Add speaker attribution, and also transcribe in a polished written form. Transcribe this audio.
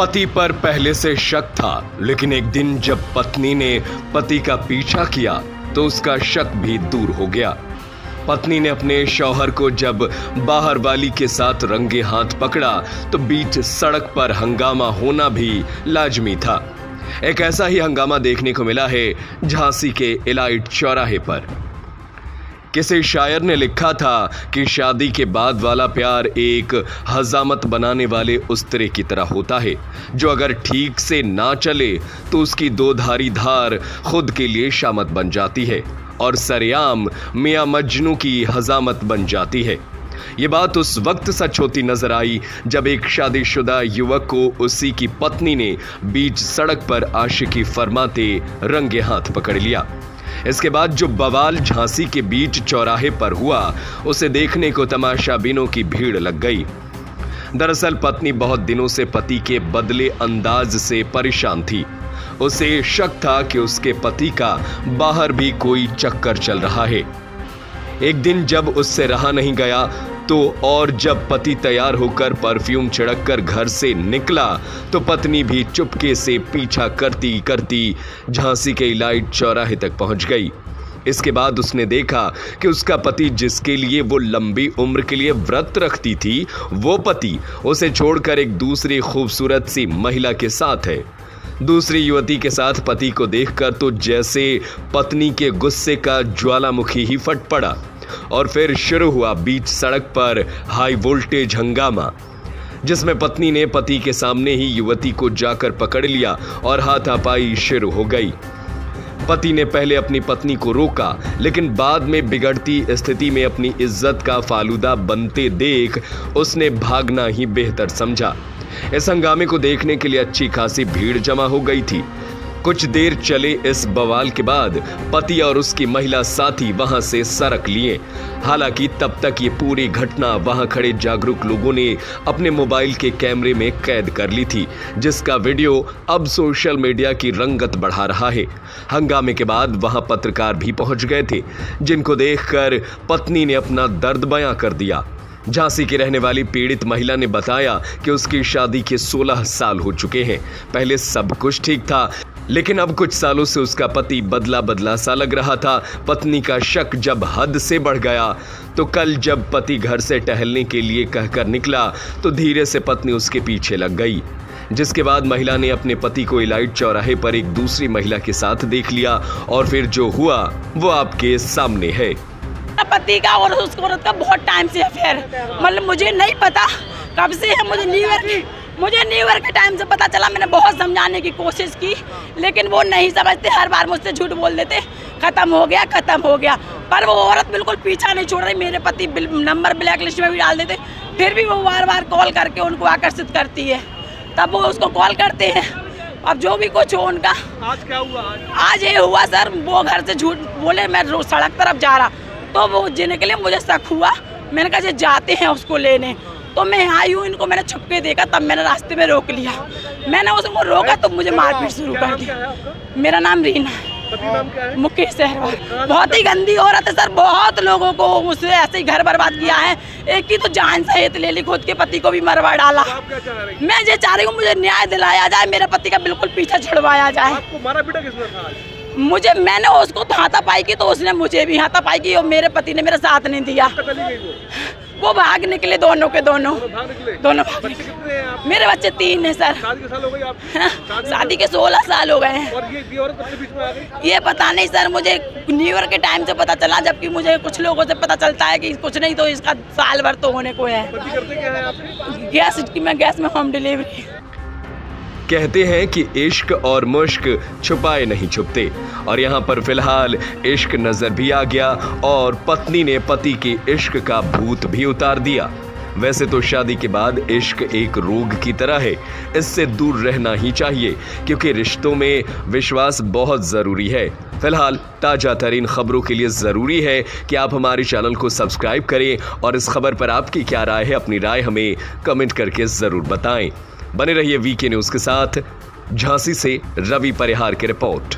Speaker 1: पति पर पहले से शक था, लेकिन एक दिन जब पत्नी ने पति का पीछा किया तो उसका शक भी दूर हो गया। पत्नी ने अपने शौहर को जब बाहर वाली के साथ रंगे हाथ पकड़ा तो बीच सड़क पर हंगामा होना भी लाजमी था। एक ऐसा ही हंगामा देखने को मिला है झांसी के इलाइट चौराहे पर। किसी शायर ने लिखा था कि शादी के बाद वाला प्यार एक हजामत बनाने वाले उस्तरे की तरह होता है, जो अगर ठीक से ना चले तो उसकी दो धारी धार खुद के लिए शामत बन जाती है और सरेआम मियां मजनू की हजामत बन जाती है। ये बात उस वक्त सच होती नजर आई जब एक शादीशुदा युवक को उसी की पत्नी ने बीच सड़क पर आशिकी फरमाते रंगे हाथ पकड़ लिया। इसके बाद जो बवाल झांसी के बीच चौराहे पर हुआ, उसे देखने को तमाशाबीनों की भीड़ लग गई। दरअसल पत्नी बहुत दिनों से पति के बदले अंदाज से परेशान थी। उसे शक था कि उसके पति का बाहर भी कोई चक्कर चल रहा है। एक दिन जब उससे रहा नहीं गया तो और जब पति तैयार होकर परफ्यूम छिड़ककर घर से निकला तो पत्नी भी चुपके से पीछा करती करती झांसी के इलाइट चौराहे तक पहुंच गई। इसके बाद उसने देखा कि उसका पति, जिसके लिए वो लंबी उम्र के लिए व्रत रखती थी, वो पति उसे छोड़कर एक दूसरी खूबसूरत सी महिला के साथ है। दूसरी युवती के साथ पति को देखकर तो जैसे पत्नी के गुस्से का ज्वालामुखी ही फट पड़ा और फिर शुरू हुआ बीच सड़क पर हाई वोल्टेज हंगामा, जिसमें पत्नी ने पति के सामने ही युवती को जाकर पकड़ लिया और हाथापाई शुरू हो गई। पति ने पहले अपनी पत्नी को रोका, लेकिन बाद में बिगड़ती स्थिति में अपनी इज्जत का फालूदा बनते देख उसने भागना ही बेहतर समझा। इस हंगामे को देखने के लिए अच्छी खासी भीड़ जमा हो गई थी। कुछ देर चले इस बवाल के बाद पति और उसकी महिला साथी वहां से सरक लिए। हालांकि तब तक ये पूरी घटना वहां खड़े जागरूक लोगों ने अपने मोबाइल के कैमरे में कैद कर ली थी, जिसका वीडियो अब सोशल मीडिया की रंगत बढ़ा रहा है। हंगामे के बाद वहां पत्रकार भी पहुंच गए थे, जिनको देखकर पत्नी ने अपना दर्द बयां कर दिया। झांसी की रहने वाली पीड़ित महिला ने बताया कि उसकी शादी के 16 साल हो चुके हैं। पहले सब कुछ ठीक था, लेकिन अब कुछ सालों से उसका पति बदला बदला सा लग रहा था। पत्नी का शक जब हद से बढ़ गया तो कल जब पति घर से टहलने के लिए कहकर निकला तो धीरे से पत्नी उसके पीछे लग गई, जिसके बाद महिला ने अपने पति को इलाइट चौराहे पर एक दूसरी महिला के साथ देख लिया और फिर जो हुआ वो आपके सामने है।
Speaker 2: पति का और उस औरत का बहुत टाइम से अफेयर, मतलब मुझे नहीं पता कब से है। मुझे न्यू ईयर के टाइम से पता चला। मैंने बहुत समझाने की कोशिश की, लेकिन वो नहीं समझते। हर बार मुझसे झूठ बोल देते, खत्म हो गया। पर वो औरत बिल्कुल पीछा नहीं छोड़ रही। मेरे पति नंबर ब्लैक लिस्ट में भी डाल देते, फिर भी वो बार बार कॉल करके उनको आकर्षित करती है। तब वो उसको कॉल करते हैं। अब जो भी कुछ हो उनका।
Speaker 3: आज क्या हुआ? आज
Speaker 2: ये हुआ सर, वो घर से झूठ बोले मैं सड़क तरफ जा रहा, तो वो जीने के लिए मुझे शक हुआ। मैंने कहा जाते हैं उसको लेने, तो मैं आई हूँ। इनको मैंने छुपके देखा, तब मैंने रास्ते में रोक लिया। मैंने उसको रोका तो मुझे मारपीट शुरू कर दी। मेरा नाम रीना है, मुकेश सहरवाल। बहुत ही गंदी औरत है सर। बहुत लोगों को उससे ऐसे ही घर बर्बाद किया है। एक की तो जान सहित ले ली, खुद के पति को भी मरवा डाला। मैं ये चाह रही हूँ मुझे न्याय दिलाया जाए, मेरे पति का बिल्कुल पीछा छुड़वाया जाए।
Speaker 3: मारा पीटा किसने था आज?
Speaker 2: मैंने उसको तो हाथापाई की, तो उसने मुझे भी हाथापाई की और मेरे पति ने मेरा साथ नहीं दिया। वो भाग निकले, दोनों भाग निकले। मेरे बच्चे 3 हैं सर।
Speaker 3: शादी के साल हो गए आपकी?
Speaker 2: शादी के 16 साल हो गए हैं।
Speaker 3: और ये औरत कब से बीच में आ गई?
Speaker 2: ये पता नहीं सर, मुझे न्यू ईयर के टाइम से पता चला, जबकि मुझे कुछ लोगों से पता चलता है कि कुछ नहीं तो इसका साल भर तो होने को है।
Speaker 3: पति करते क्या है आपके?
Speaker 2: गैस में होम डिलीवरी।
Speaker 1: कहते हैं कि इश्क और मुश्क छुपाए नहीं छुपते, और यहाँ पर फिलहाल इश्क नजर भी आ गया और पत्नी ने पति के इश्क का भूत भी उतार दिया। वैसे तो शादी के बाद इश्क एक रोग की तरह है, इससे दूर रहना ही चाहिए, क्योंकि रिश्तों में विश्वास बहुत जरूरी है। फिलहाल ताजा तरीन खबरों के लिए जरूरी है कि आप हमारे चैनल को सब्सक्राइब करें और इस खबर पर आपकी क्या राय है, अपनी राय हमें कमेंट करके जरूर बताएं। बने रहिए वीके न्यूज के साथ। झांसी से रवि परिहार की रिपोर्ट।